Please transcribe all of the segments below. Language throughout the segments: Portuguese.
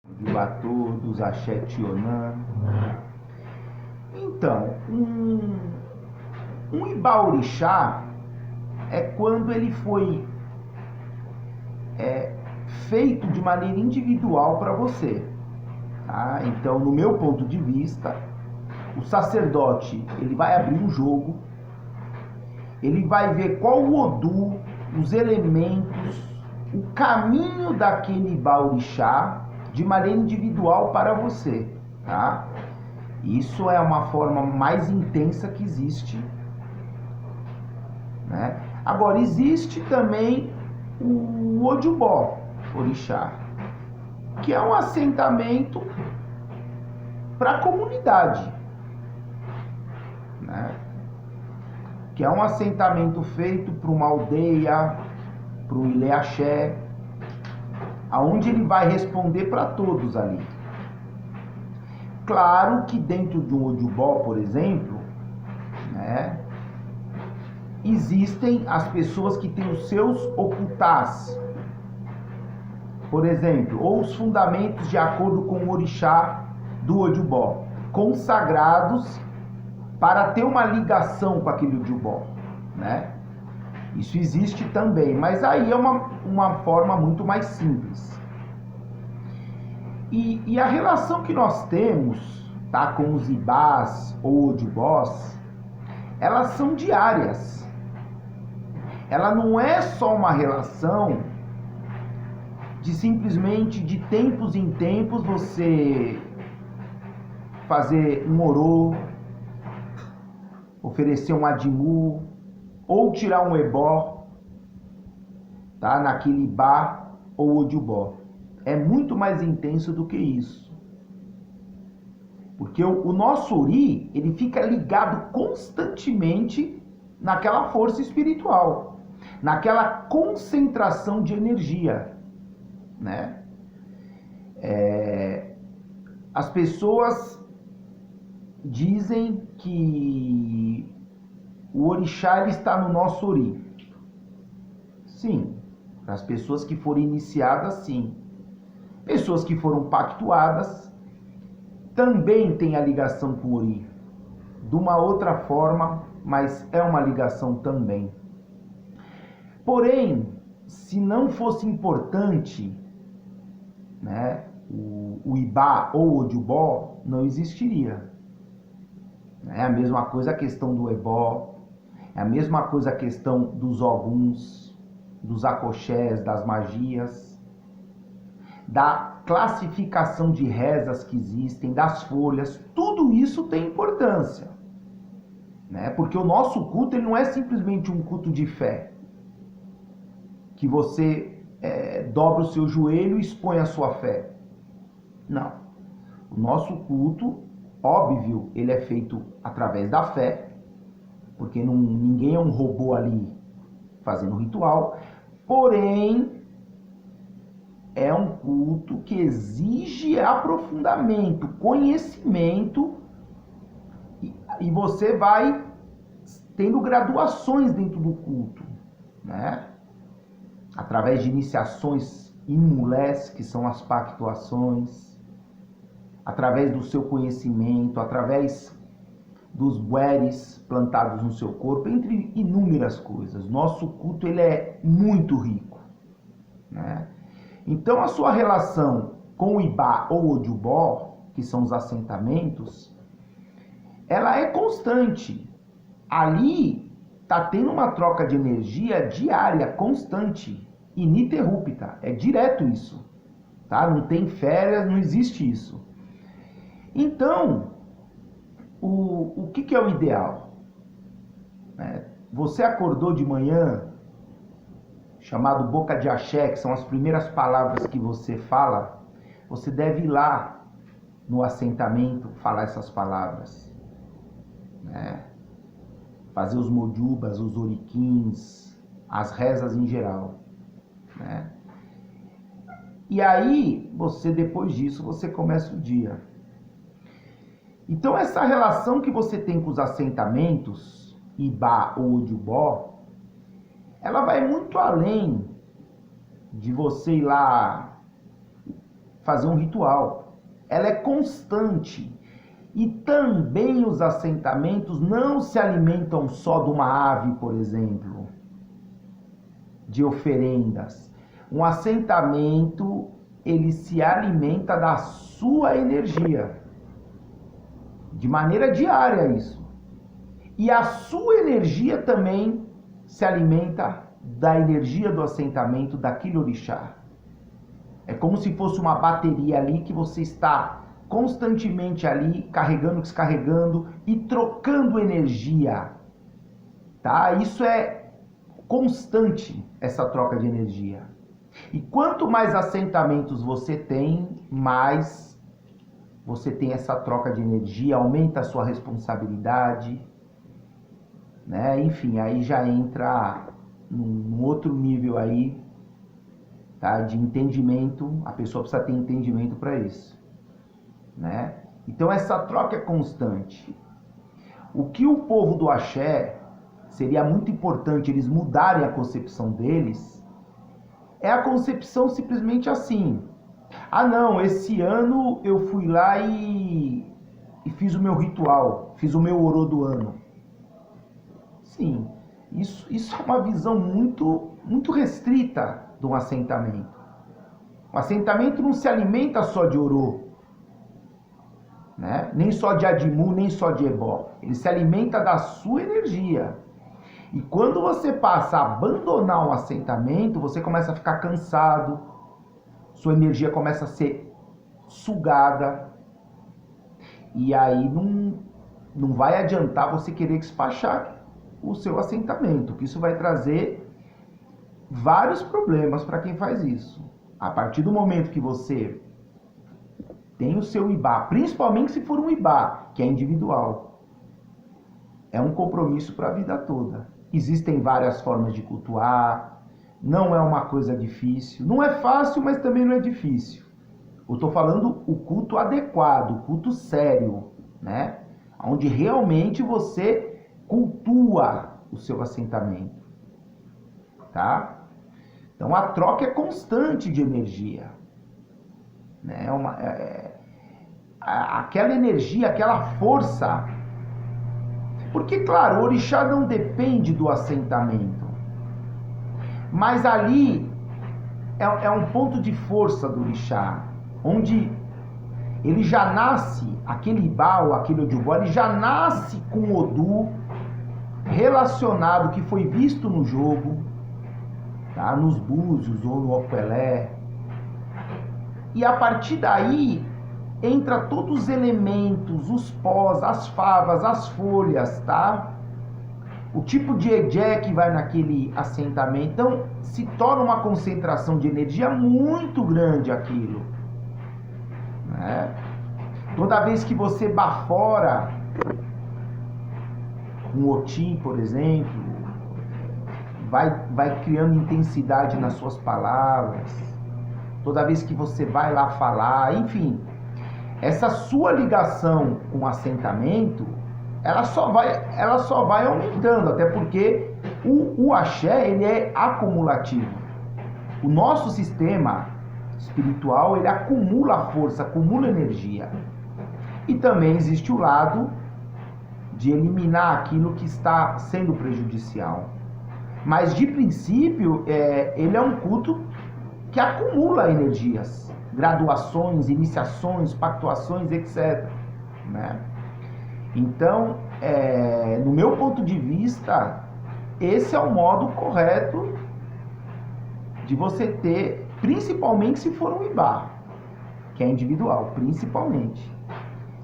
Viu a todos, Axé Tionã. Então, um Ibaorixá é quando ele foi feito de maneira individual para você. Tá? Então, no meu ponto de vista, o sacerdote ele vai abrir um jogo, ele vai ver qual o Odu, os elementos, o caminho daquele Ibaorixá de maneira individual para você. Tá? Isso é uma forma mais intensa que existe, né? Agora, existe também o Ojubó, Orixá, que é um assentamento para a comunidade, né? Que é um assentamento feito para uma aldeia, para o Ileaxé, aonde ele vai responder para todos ali. Claro que dentro de um Ojubó, por exemplo, né, existem as pessoas que têm os seus ocultás, por exemplo, ou os fundamentos de acordo com o orixá do Ojubó, consagrados para ter uma ligação com aquele Ojubó, né? Isso existe também, mas aí é uma forma muito mais simples. E a relação que nós temos, tá, com os Ibás ou Ojubós, elas são diárias. Ela não é só uma relação de simplesmente de tempos em tempos você fazer um orô, oferecer um adimu, ou tirar um ebó, tá, naquele Ibá ou Ojubó. É muito mais intenso do que isso. Porque o nosso Ori, ele fica ligado constantemente naquela força espiritual, naquela concentração de energia, né? As pessoas dizem que o orixá ele está no nosso Ori. Sim, para as pessoas que foram iniciadas, sim. Pessoas que foram pactuadas também têm a ligação com o Ori. De uma outra forma, mas é uma ligação também. Porém, se não fosse importante, né, o Ibá ou o Ojubó, não existiria. É a mesma coisa a questão do ebó, é a mesma coisa a questão dos oguns, dos akoxés, das magias, da classificação de rezas que existem, das folhas, tudo isso tem importância, né? Porque o nosso culto ele não é simplesmente um culto de fé, que você dobra o seu joelho e expõe a sua fé. Não. O nosso culto, óbvio, ele é feito através da fé, porque ninguém é um robô ali fazendo ritual, porém é um culto que exige aprofundamento, conhecimento, e você vai tendo graduações dentro do culto, né? Através de iniciações imulés, que são as pactuações, através do seu conhecimento, através dos bueres plantados no seu corpo, entre inúmeras coisas. Nosso culto ele é muito rico, né? Então a sua relação com o Ibá ou Ojubó, que são os assentamentos, ela é constante. Ali está tendo uma troca de energia diária, constante, ininterrupta. É direto isso, tá? Não tem férias, não existe isso. Então, o que é o ideal? Você acordou de manhã, chamado boca de axé, que são as primeiras palavras que você fala, você deve ir lá no assentamento falar essas palavras, né? Fazer os mojubas, os oriquins, as rezas em geral, né? E aí, depois disso, você começa o dia. Então, essa relação que você tem com os assentamentos, Ibá ou Ojubó, ela vai muito além de você ir lá fazer um ritual. Ela é constante. E também os assentamentos não se alimentam só de uma ave, por exemplo, de oferendas. Um assentamento, ele se alimenta da sua energia. De maneira diária isso. E a sua energia também se alimenta da energia do assentamento daquele orixá. É como se fosse uma bateria ali que você está constantemente ali, carregando, descarregando e trocando energia, tá? Isso é constante, essa troca de energia. E quanto mais assentamentos você tem, mais você tem essa troca de energia, aumenta a sua responsabilidade, né? Enfim, aí já entra num outro nível aí, tá? De entendimento, a pessoa precisa ter entendimento para isso. Né? Então essa troca é constante. O que o povo do axé, seria muito importante eles mudarem a concepção deles, é a concepção simplesmente assim: ah não, esse ano eu fui lá e fiz o meu ritual, fiz o meu orô do ano. Sim, isso é uma visão muito restrita de um assentamento. O assentamento não se alimenta só de orô, né? Nem só de Adimu, nem só de Ebó. Ele se alimenta da sua energia. E quando você passa a abandonar um assentamento, você começa a ficar cansado, sua energia começa a ser sugada, e aí não vai adiantar você querer despachar o seu assentamento, que isso vai trazer vários problemas para quem faz isso. A partir do momento que você tem o seu Ibá, principalmente se for um Ibá, que é individual. É um compromisso para a vida toda. Existem várias formas de cultuar, não é uma coisa difícil. Não é fácil, mas também não é difícil. Eu estou falando o culto adequado, o culto sério, né? Onde realmente você cultua o seu assentamento, tá? Então a troca é constante de energia. Né? Aquela energia, aquela força. Porque, claro, o orixá não depende do assentamento. Mas ali é um ponto de força do orixá, onde ele já nasce, aquele Ibá ou aquele Odubó, ele já nasce com o Odu relacionado, que foi visto no jogo, tá? Nos búzios ou no Opelé. E a partir daí, entra todos os elementos, os pós, as favas, as folhas, tá? O tipo de ejé que vai naquele assentamento. Então, se torna uma concentração de energia muito grande aquilo. Né? Toda vez que você bafora um otim, por exemplo, vai criando intensidade nas suas palavras. Toda vez que você vai lá falar, enfim, essa sua ligação com o assentamento, ela só vai aumentando, até porque o axé, ele é acumulativo. O nosso sistema espiritual, ele acumula força, acumula energia. E também existe o lado de eliminar aquilo que está sendo prejudicial. Mas, de princípio, ele é um culto que acumula energias, graduações, iniciações, pactuações, etc. Né? Então, no meu ponto de vista, esse é o modo correto de você ter, principalmente se for um Ibá, que é individual, principalmente.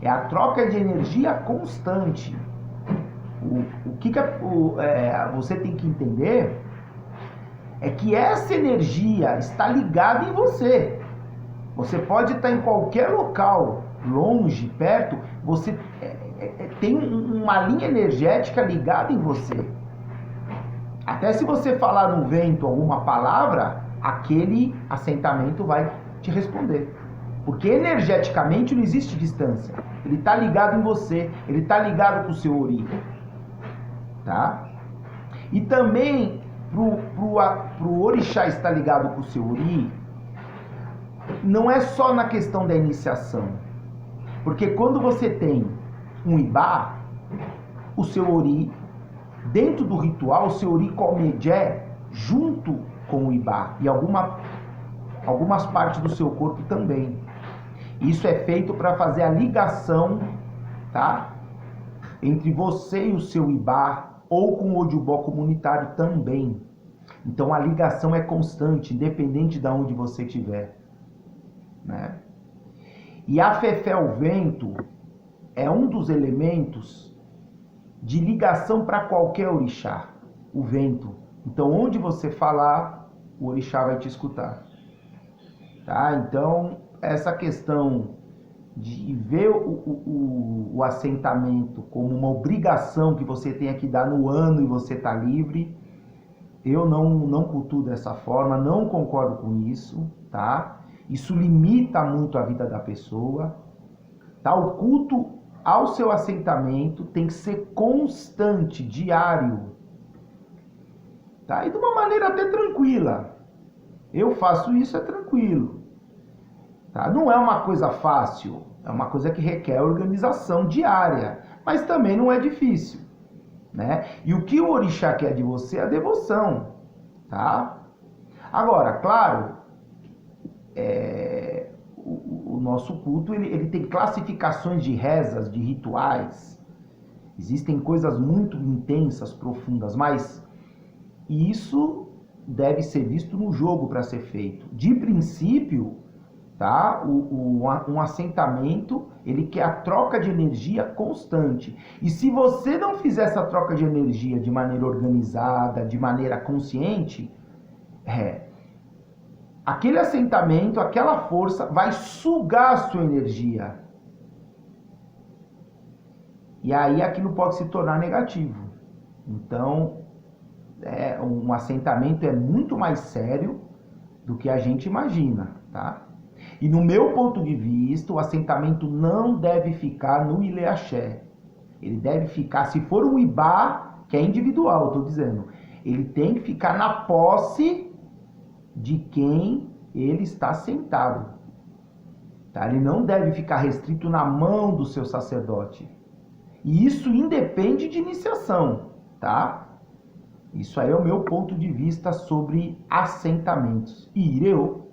É a troca de energia constante. O que você tem que entender é que essa energia está ligada em você. Você pode estar em qualquer local, longe, perto, você tem uma linha energética ligada em você. Até se você falar no vento alguma palavra, aquele assentamento vai te responder. Porque energeticamente não existe distância. Ele está ligado em você, ele está ligado com o seu ori. Tá? E também, pro orixá estar ligado com o seu ori, não é só na questão da iniciação. Porque quando você tem um ibá, o seu ori, dentro do ritual, o seu ori come jé junto com o ibá. E algumas partes do seu corpo também. Isso é feito para fazer a ligação, tá? Entre você e o seu ibá, ou com o odiubó comunitário também. Então a ligação é constante, independente de onde você estiver, né? E a fefé ao vento é um dos elementos de ligação para qualquer orixá, o vento. Então onde você falar, o orixá vai te escutar, tá? Então essa questão de ver o assentamento como uma obrigação que você tenha que dar no ano e você tá livre, eu não cultuo dessa forma, não concordo com isso, tá? Isso limita muito a vida da pessoa, tá? O culto ao seu assentamento tem que ser constante, diário, tá? E de uma maneira até tranquila. Eu faço isso, é tranquilo, tá? Não é uma coisa fácil, é uma coisa que requer organização diária, mas também não é difícil, né? E o que o orixá quer de você é a devoção, tá? Agora, claro, o nosso culto ele tem classificações de rezas, de rituais. Existem coisas muito intensas, profundas, mas isso deve ser visto no jogo para ser feito. De princípio, tá? Um assentamento, ele quer a troca de energia constante. E se você não fizer essa troca de energia de maneira organizada, de maneira consciente, aquele assentamento, aquela força vai sugar a sua energia. E aí aquilo pode se tornar negativo. Então, um assentamento é muito mais sério do que a gente imagina, tá? E no meu ponto de vista, o assentamento não deve ficar no Ilê-Axé. Ele deve ficar, se for um ibá, que é individual, estou dizendo, ele tem que ficar na posse de quem ele está sentado. Tá? Ele não deve ficar restrito na mão do seu sacerdote. E isso independe de iniciação, tá? Isso aí é o meu ponto de vista sobre assentamentos. E Ireu